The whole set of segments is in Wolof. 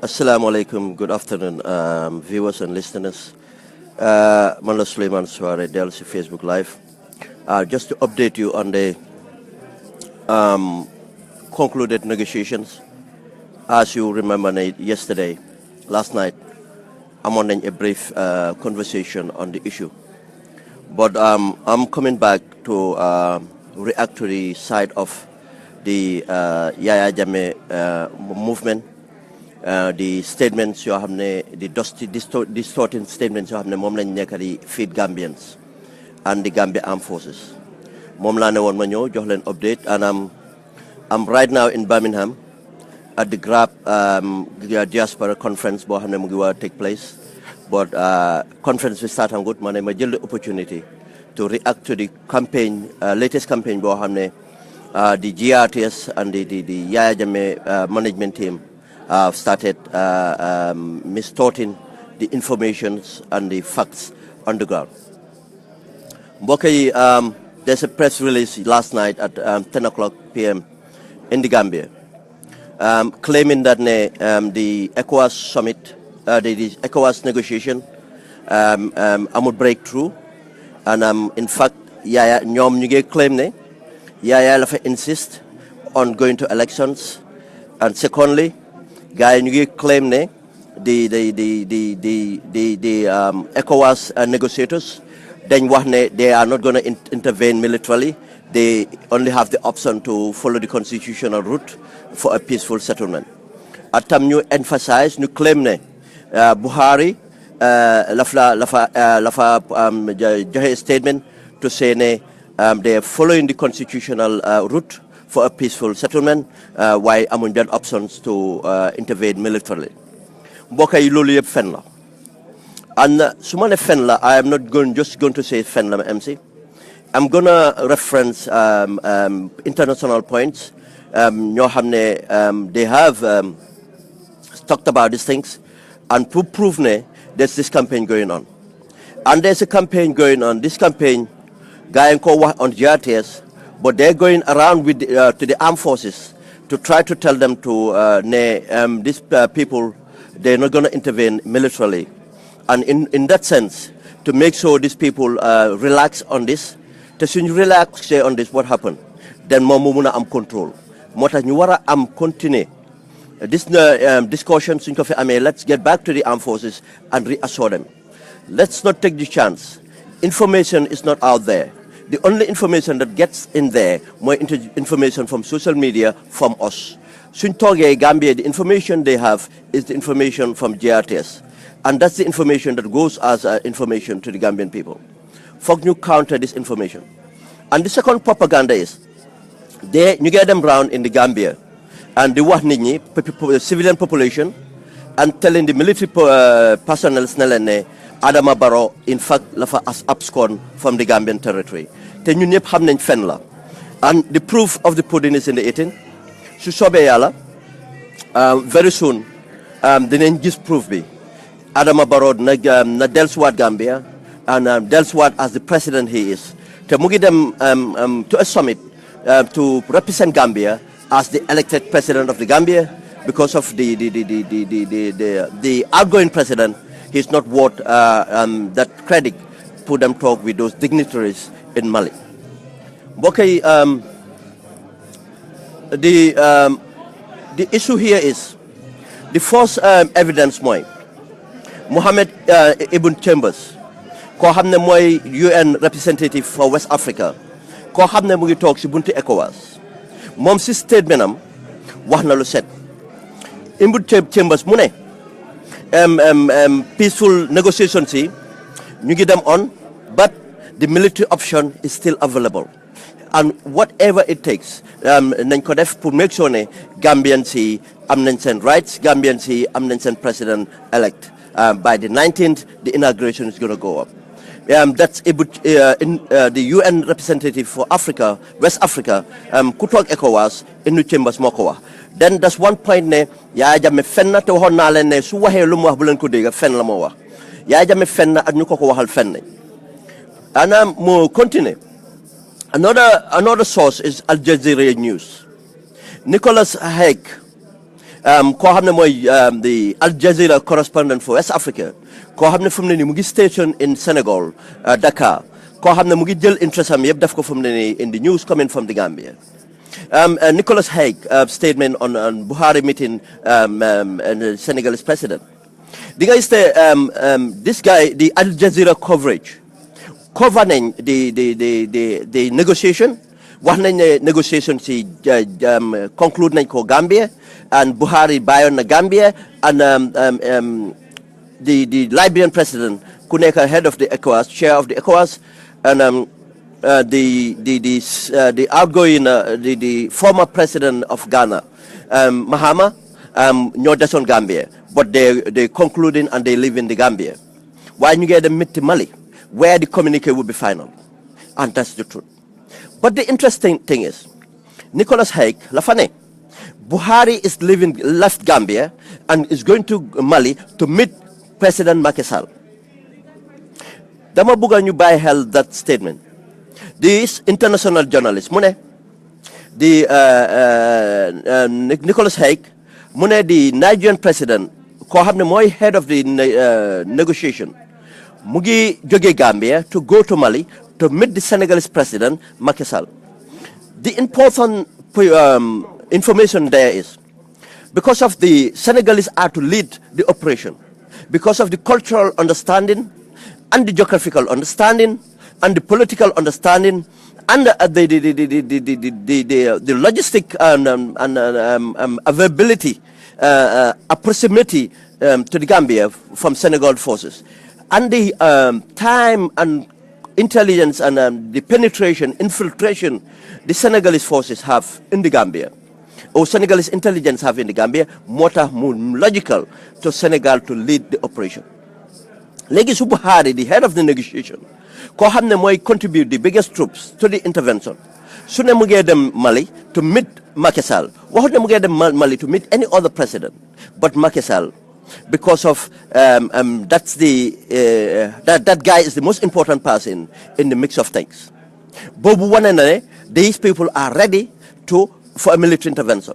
Assalamu alaikum. Good afternoon, viewers and listeners. Mala Suleiman Suare, DLC Facebook Live. Just to update you on the concluded negotiations. As you remember yesterday, last night, I'm on a brief conversation on the issue. But I'm coming back to react to the side of the Yaya Jammeh movement. The statements you have the distorting statements you have mom lañ nekk di feed Gambians and the Gambia Armed Forces. Mom la ne won ma ñëw jox leen update, and I'm right now in Birmingham at the GRAP diaspora conference boo xam ne mu ngi war take place, but conference bi start angut ma ne ma jël the opportunity to react to the campaign, latest campaign boo xam ne the GRTS and the Yaya Jammeh management team started mistorting the informations and the facts on the ground. There's a press release last night at 10 o'clock p.m. in the Gambia, claiming that the Ecowas summit, the Ecowas negotiation, amul breakthrough, and in fact, Yaya ñoom ñu ngi claim ne Yaya la fa insist on going to elections, and secondly, guy ñu ngi claim ne the ECOWAS negotiators dañ wax ne they are not going to intervene militarily. They only have the option to follow the constitutional route for a peaceful settlement. Atam ñu emphasize ñu claim ne Buhari lafa joxe statement to say ne they are following the constitutional route for a peaceful settlement, why amuñ benn options to intervene militarily. Mbokk yi loolu yëpp fen la, and su ma ne fen la, I am not just going to say fen la ma MC. I'm gonna reference international points. ñoo xam ne they have talked about these things and prove ne there's this campaign going on, and there's a campaign going on. This campaign guy ko wax on GRTS, but they're going around with to the armed forces to try to tell them to these people, they're not going to intervene militarily. And in that sense, to make sure these people relax on this, te suñ relax on this, what happened? Then moom mu mun a am control. Moo tax ñu war a am continuer this discussion suñ ko fi amee. Let's get back to the armed forces and reassure them. Let's not take the chance. Information is not out there. The only information that gets in there, more information from social media, from us. Suñ toogee Gambia, the information they have is the information from GRTS. And that's the information that goes as information to the Gambian people. Foog ñu counter this information. And the second propaganda is, you get them around in the Gambia, and they wax nit ñi, civilian population, and telling the military personnel ne Adama Barrow, in fact, lafa as abscond from the Gambian territory. Te ñun ñëpp xam nañ fen la. And the proof of the pudding is in the eating. Su soobee yàlla, very soon, dinañ gis proof bi. Adama Barrow na dellusiwaat Gambia, and dellusiwaat as the president he is. Te mu ngi dem to a summit to represent Gambia as the elected president of the Gambia, because of the outgoing president. He's not worth that credit. Put them talk with those dignitaries in Mali. Okay, the issue here is the first evidence mooy Mohamed Ibn Chambers, koo xam ne mooy UN representative for West Africa, koo xam ne mu ngi toog si bunti ECOWAS. Moom si statement am wax na lu set. Ibn Chambers mu ne peaceful negotiations yi ñu ngi dem on, but the military option is still available, and whatever it takes nañ ko def pour make sure ne Gambians yi am nañ seen rights, Gambians yi am nañ seen president elect. By the 19th, the inauguration is going to go up. That's the UN representative for Africa, West Africa, ku toog ECOWAS, Ibn Chambers moo ko wax. Then that's one point ne Yaya Jammeh fen na, te waxoon naa leen ne su waxee lu mu wax bu leen ko dégg, fen la moo wax. Yaya Jammeh fen na ak ñu ko waxal fen nañ. And more continue. Another source is Al Jazeera News. Nicholas Haig koo xam ne mooy the Al Jazeera correspondent for West Africa koo xam ne fu mu ne nii mu ngi station in Senegal Dakar koo xam ne mu ngi jël interest am yëpp def ko fu mu ne nii in the news coming from the Gambia. Nicholas Haig statement on Buhari meeting and the Senegalese president. The guy this guy, the Al Jazeera coverage, covering the negotiation. One negotiation si conclude nañ ko Gambia and Buhari bayoon na Gambia and the Liberian president ku nekk head of the Ecowas, chair of the Ecowas, and the outgoing the former president of Ghana, Mahama, ñoo desoon Gambia, but they concluding and they live in the Gambia. Why you get them meet to Mali, where the communique will be final, and that's the truth. But the interesting thing is, Nicholas Haig, Lafane, Buhari is left Gambia and is going to Mali to meet President Macky Sall. Dama buga ñu bàyyi xel that statement. This international journalist, mu ne the Nicholas Haig, mu ne the Nigerian president, koo xam ne mooy head of the negotiation, mu ngi jóge Gambia to go to Mali to meet the Senegalese president, Macky Sall. The important information there is, because of the Senegalese are to lead the operation, because of the cultural understanding and the geographical understanding and the political understanding and the logistic and availability, proximity to the Gambia from Senegal forces, and the time and intelligence and the penetration, infiltration the Senegalese forces have in the Gambia, or Senegalese intelligence have in the Gambia, more logical to Senegal to lead the operation. Legi su Buhari, the head of the negotiation, ko xamne moy contribute the biggest troops to the intervention, su ne mu ngee dem Mali to meet Macky Sall, waxut ne mu ngee dem Mali to meet any other president but Macky Sall, because of that's the that guy is the most important person in the mix of things. Bobu wane na ne these people are ready for a military intervention,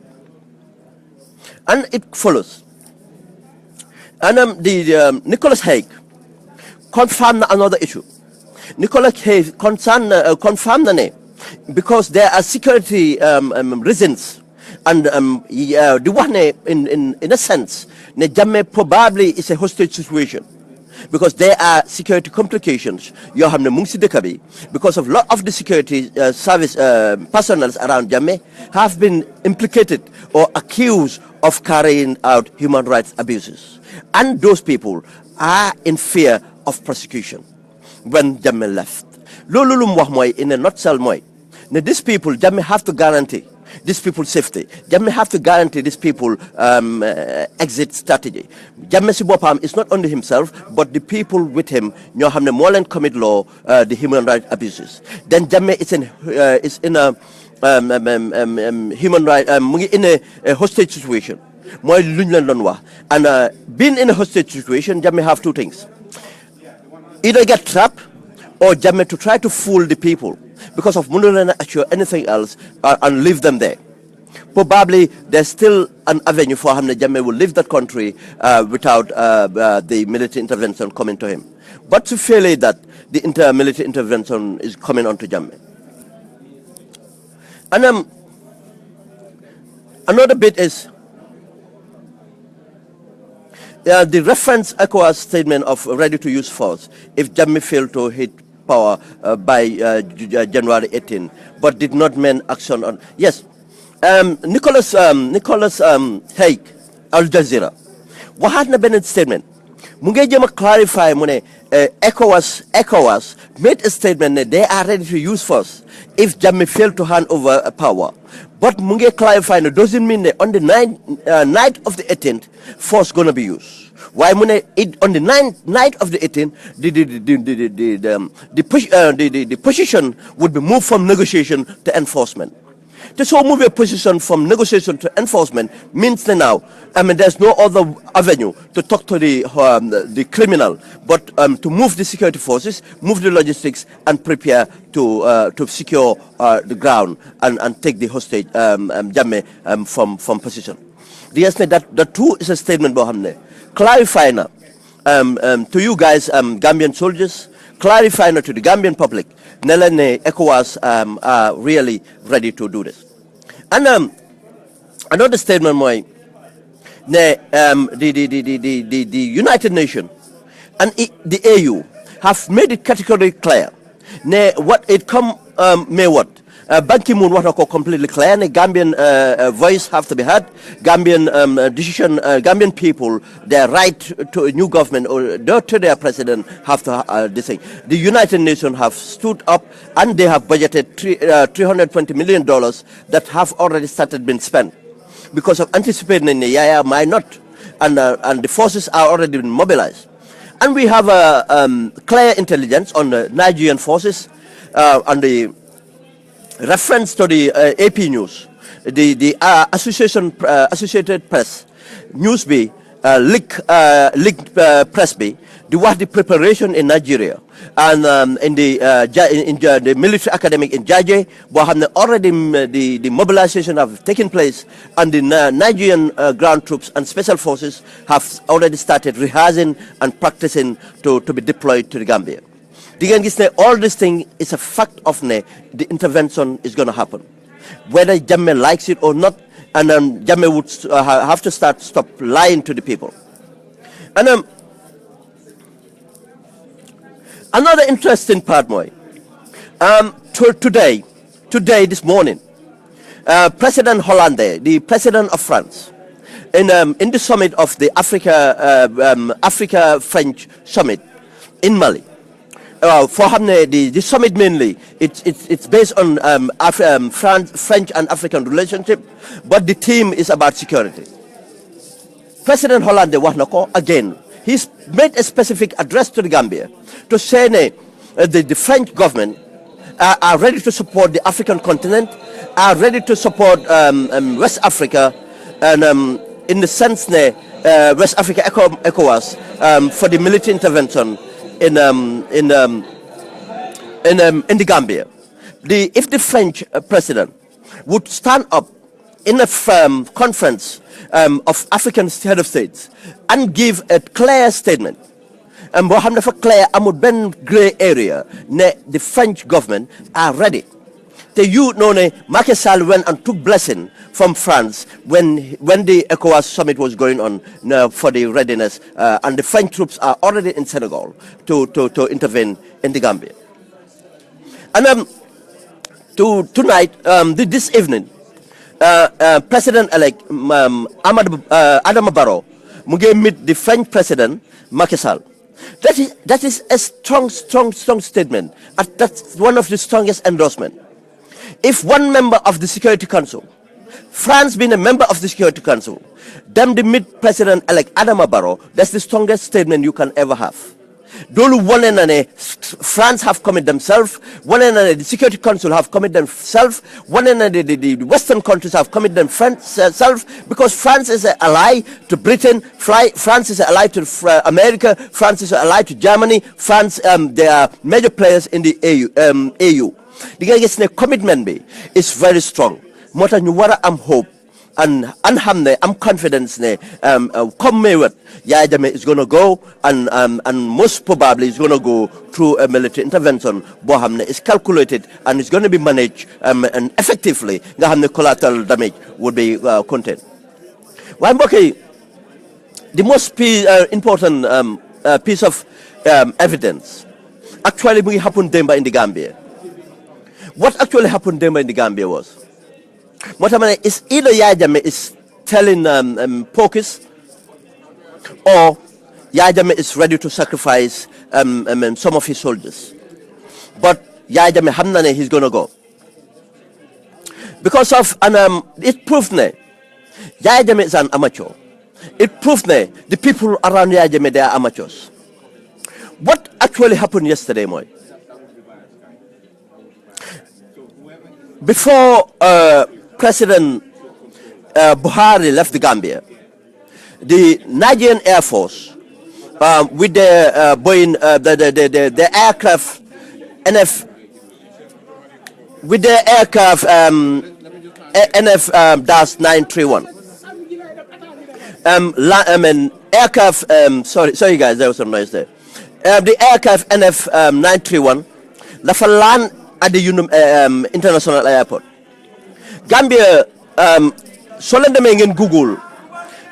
and it follows. And Nicholas Haig confirmed another issue. Nicholas Haig confirmed ne because there are security reasons, and the one in a sense, ne Jammeh probably is a hostage situation, because there are security complications. You have the because of lot of the security service personnel around Jammeh have been implicated or accused of carrying out human rights abuses, and those people are in fear of prosecution when Jammeh left. Lolulum wax moy in a nutshell moy ne these people Jammeh have to guarantee these people's safety. Jammeh have to guarantee these people exit strategy. Jammeh si bopam is not only himself but the people with him ñoo xamne mo len commit law the human rights abuses. Then Jammeh is in a human right mu ngi in a hostage situation. Moy luñ len don wax, and being in a hostage situation, Jammeh have two things: either get trapped or Jammeh to try to fool the people because of mënu assure anything else and leave them there. Probably there's still an avenue for him that Jammeh will leave that country without the military intervention coming to him. But to fail that, the military intervention is coming onto Jammeh. And another bit is the reference Ecowas statement of ready to use force if Jammeh failed to hit power by January 18, but did not mean action on. Yes, Nicholas Haig, Al Jazeera, waxaat na beneen statement mu ngi jëm a clarify mu ne Ecowas made a statement that they are ready to use force if Jammeh failed to hand over power. But mu ngi clarify no doesn't mean that on the night of the 18th, force gonna be used. Why on the night of the 18th, the position would be moved from negotiation to enforcement. This whole move a position from negotiation to enforcement means that now, I mean, there's no other avenue to talk to the criminal, but to move the security forces, move the logistics, and prepare to secure the ground and take the hostage Jammeh from position. Yes, that the two is a statement bohamne. Clarify now to you guys, Gambian soldiers, clarify now to the Gambian public, Nelene Ecowas are really ready to do this. And another statement, my the United Nations and the AU have made it categorically clear. What it come may what. Ban Ki-moon what ko completely clear. Gambian voice have to be heard. Gambian decision. Gambian people, their right to a new government or to their president have to this thing. The United Nations have stood up and they have budgeted $320 million that have already started being spent because of anticipating the Yaya might not, and the forces are already been mobilized. And we have clear intelligence on the Nigerian forces, on the reference to the AP News, the Associated Press, Newsby, Pressby, the preparation in Nigeria, and in the military academic in Jaje, already the mobilization have taken place, and the Nigerian ground troops and special forces have already started rehearsing and practicing to be deployed to the Gambia. All this thing is a fact of the intervention is going to happen. Whether Jammeh likes it or not, and Jammeh would have to stop lying to the people. And another interesting part, Moy. Today, this morning, President Hollande, the president of France, in the summit of the Africa-French summit in Mali, for the summit mainly, it's based on French and African relationship, but the theme is about security. President Hollande again, he's made a specific address to the Gambia to say the French government are ready to support the African continent, are ready to support West Africa, and in the sense West Africa Ecowas for the military intervention in the Gambia. If the French president would stand up in a conference of African head of states and give a clear statement, and for clear amul ben grey area, the French government are ready. You know, Macky Sall went and took blessing from France when the Ecowas summit was going on for the readiness, and the French troops are already in Senegal to intervene in the Gambia. And tonight, this evening, President-elect Adama Barrow will meet the French President Macky Sall. That is a strong statement. That's one of the strongest endorsements. If one member of the Security Council, France being a member of the Security Council, them the meet President-elect Adama Barrow, that's the strongest statement you can ever have. France have committed themselves, the Security Council have committed themselves, the Western countries have committed themselves, because France is an ally to Britain, France is an ally to America, France is an ally to Germany, France, they are major players in the AU. The commitment is very strong. Mota ñu wara am hope and I'm confident come Maywood, Yaya Jammeh is going to go and most probably is going to go through a military intervention. Bohamne is calculated and is going to be managed and effectively. The collateral damage would be contained. The most important piece of evidence actually happened in the Gambia. What actually happened in the Gambia was, is either Yaya Jammeh is telling Pokis, or Yaya Jammeh is ready to sacrifice some of his soldiers. But Yaya Jammeh hamnane he's going to go. Because of, it proved Yaya Jammeh is an amateur. It proved the people around Yaya Jammeh, they are amateurs. What actually happened yesterday, Moy? Before President Buhari left the Gambia, the Nigerian Air Force, with their Boeing, the aircraft NF, with their aircraft NF-931, aircraft, sorry guys, there was some noise there. The aircraft NF 931, dafa land at the international airport. Gambia, so let them in Google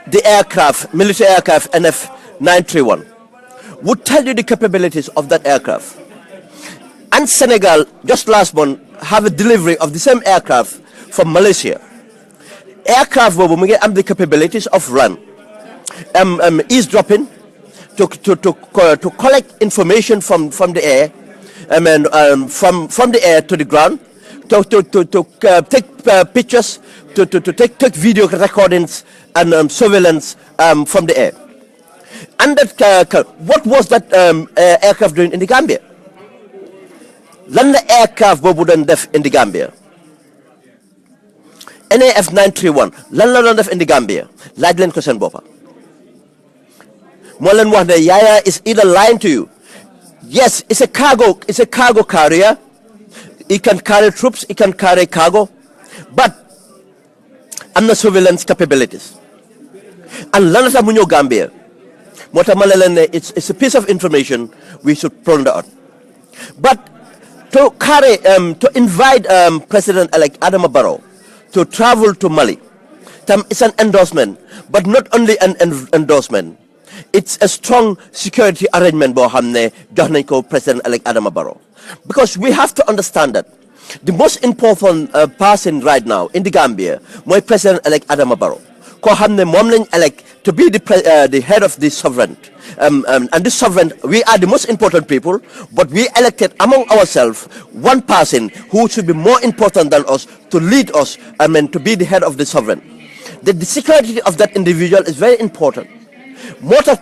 the aircraft, military aircraft NF 931, would tell you the capabilities of that aircraft. And Senegal, just last month, have a delivery of the same aircraft from Malaysia. Aircraft will have the capabilities of run, eavesdropping, to collect information from the air, from the air to the ground, to take pictures, to take video recordings and surveillance from the air. And that, what was that aircraft doing in the Gambia? Lan la aircraft boobu doon def in the Gambia. NAF 931 lan la doon def in the Gambia laaj leen ko seen boppa moo leen wax ne Yaya is either lying to you. Yes, it's a cargo carrier. It can carry troops, it can carry cargo, but am na surveillance capabilities. And lan la tax mu ñëw Gambia moo tax ma leen ne it's a piece of information we should ponder on. But to carry, to invite President-elect Adama Barrow to travel to Mali, it's an endorsement, but not only an endorsement, it's a strong security arrangement for President-elect Adama Barrow. Because we have to understand that the most important person right now in the Gambia, my President-elect Adama Barrow, elect to be the head of the sovereign. And this sovereign, we are the most important people, but we elected among ourselves one person who should be more important than us to lead us, to be the head of the sovereign. The security of that individual is very important. More to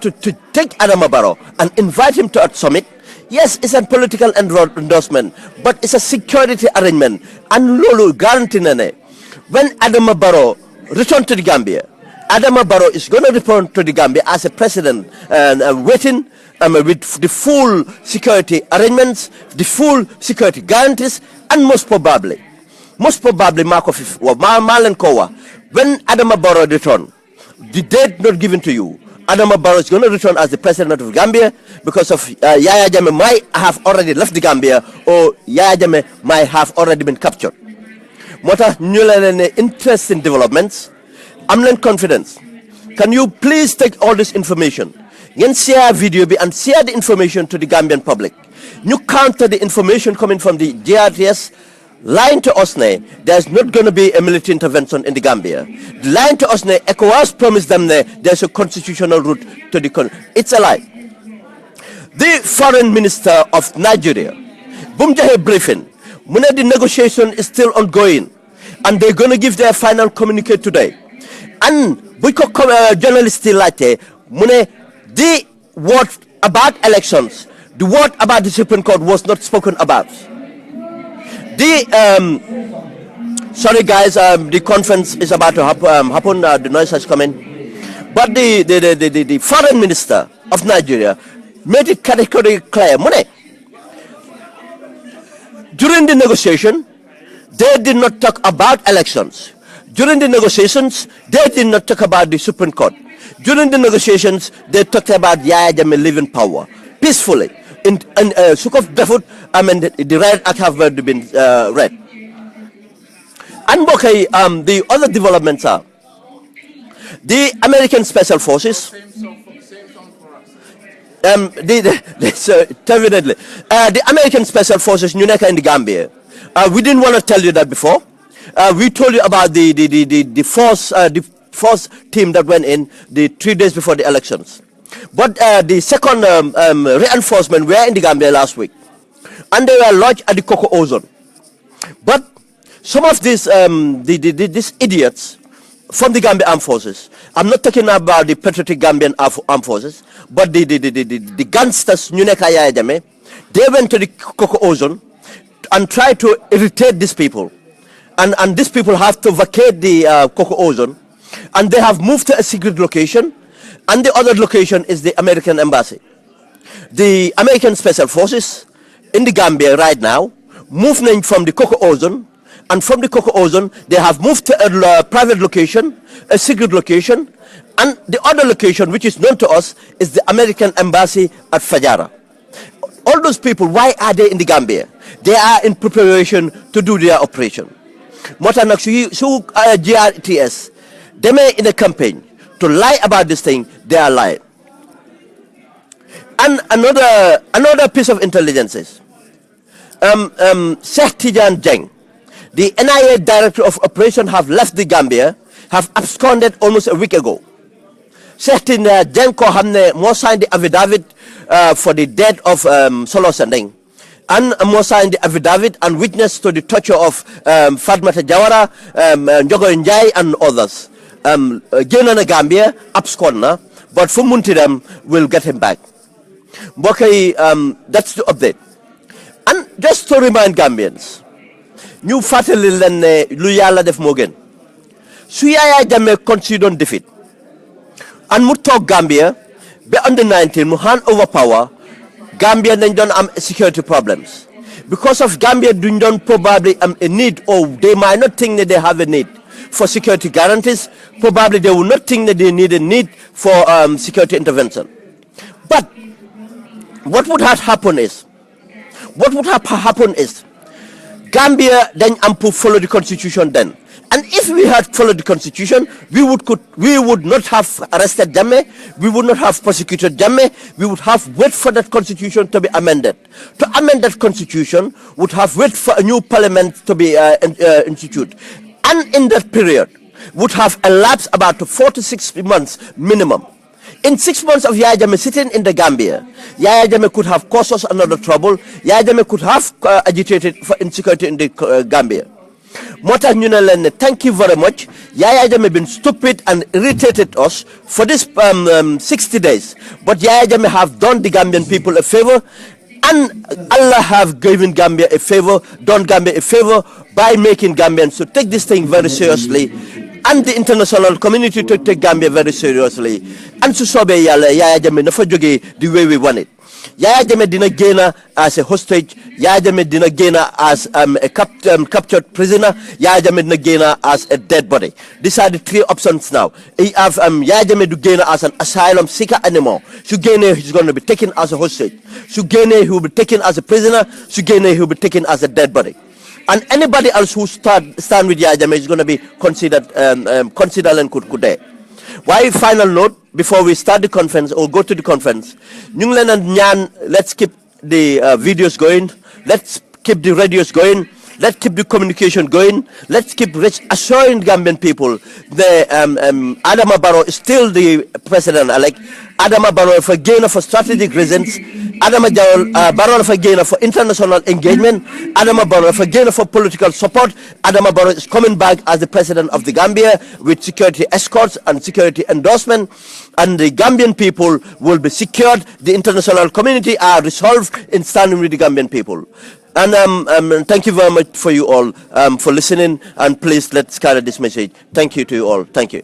take Adama Barrow and invite him to a summit, yes, it's a political endorsement, but it's a security arrangement. And Lulu guarantee when Adama Barrow return to the Gambia, Adama Barrow is going to return to the Gambia as a president, waiting with the full security arrangements, the full security guarantees, and most probably, Markov, Marlon Kowa, when Adama Barrow return, the date not given to you, Adama Barrow is going to return as the president of Gambia because of Yaya Jammeh might have already left the Gambia or Yaya Jammeh might have already been captured. What are new and interesting developments? I'm confidence. Can you please take all this information and share video and share the information to the Gambian public? You counter the information coming from the GRTS lying to us now, there's not going to be a military intervention in the Gambia. Lying to us now, Ecowas promised them there's a constitutional route to the country. It's a lie. The foreign minister of Nigeria, Bumjahe briefing, the negotiation is still ongoing and they're going to give their final communique today. And we could journalists like the word about elections, the word about the Supreme Court was not spoken about. Sorry guys, the conference is about to happen. The noise has come in. But the foreign minister of Nigeria made it categorically clear. During the negotiation, they did not talk about elections. During the negotiations, they did not talk about the Supreme Court. During the negotiations, they talked about Yaya Jammeh leaving power peacefully. In Sukov Defut, the red act have been read. And the other developments are the American Special Forces. Definitely. The American Special Forces, UNECA in the Gambia. We didn't want to tell you that before. We told you about the force team that went in the 3 days before the elections. But the second reinforcement were in the Gambia last week, and they were lodged at the Coco Ozone. But some of these these idiots from the Gambia Armed Forces, I'm not talking about the patriotic Gambian Armed Forces, but the gangsters, Nyuneka Yaya Jammeh, they went to the Coco Ozone and tried to irritate these people. And these people have to vacate the Coco Ozone, and they have moved to a secret location, and the other location is the American Embassy. The American Special Forces in the Gambia right now moving from the Coco Ozone, and from the Coco Ozone they have moved to a private location, a secret location, And the other location, which is known to us, is the American embassy at Fajara. All those people, why are they in the Gambia? They are in preparation to do their operation. Motanak su GRTS, they may in a campaign to lie about this thing, they are lying. And another piece of intelligence is Sheikh Tijan Jeng, the NIA director of operation, have left the Gambia, have absconded almost a week ago. Sheikh Tijan Jeng ko hamne mo signed the affidavit for the death of Solo Sandeng, and mo signed the affidavit and witness to the torture of Fatmata Jawara, Njogo Njai and others. Génn Gambia, abscond na, but fu munti dem will get him back. Mbokay, that's the update. And just to remind Gambians, ñu fatali len ne lu Yalla def mo gën. Su Yaya Jammeh conceded defeat and mu tok Gambia be under 19 mu hand over power, Gambia dañ don am security problems. Because of Gambia duñ don probably am a need, or they might not think that they have a need for security guarantees. Probably they will not think that they need a need for security intervention. But what would have happened is Gambia then follow the constitution then. And if we had followed the constitution, we would not have arrested Jammeh, we would not have prosecuted Jammeh, we would have wait for that constitution to be amended. To amend that constitution would have wait for a new parliament to be instituted. And in that period would have elapsed about 4 to 6 months minimum. In 6 months of Yaya Jammeh sitting in the Gambia, Yaya Jammeh could have caused us another trouble. Yaya Jammeh could have agitated for insecurity in the Gambia. Mota Nyunalene, thank you very much. Yaya Jammeh been stupid and irritated us for this 60 days. But Yaya Jammeh have done the Gambian people a favor, and Allah have given Gambia a favor, done Gambia a favor by making Gambians to take this thing very seriously, and the international community to take Gambia very seriously. And so sobe Yaya Jammeh nafa joge the way we want it. Yaya Jammeh dina gain as a hostage. Yaya Jammeh dina gain as a captured prisoner. Yaya Jammeh dina gain as a dead body. These are the three options now. He have Yaya Jammeh to gain as an asylum seeker anymore. So gain he's going to be taken as a hostage. So gain he will be taken as a prisoner. So gain he will be taken as a dead body. And anybody else who stand with Yaya Jammeh is going to be considered and could die. Why final note before we start the conference or go to the conference? Let's keep the videos going. Let's keep the radios going. Let's keep the communication going. Let's keep assuring Gambian people that Adama Barrow is still the president-elect. Adama Barrow for gain for strategic reasons. Adama Barrow for gain for international engagement. Adama Barrow for gain for political support. Adama Barrow is coming back as the president of the Gambia with security escorts and security endorsement. And the Gambian people will be secured. The international community are resolved in standing with the Gambian people. And thank you very much for you all for listening, and please let's carry this message. Thank you to you all. Thank you.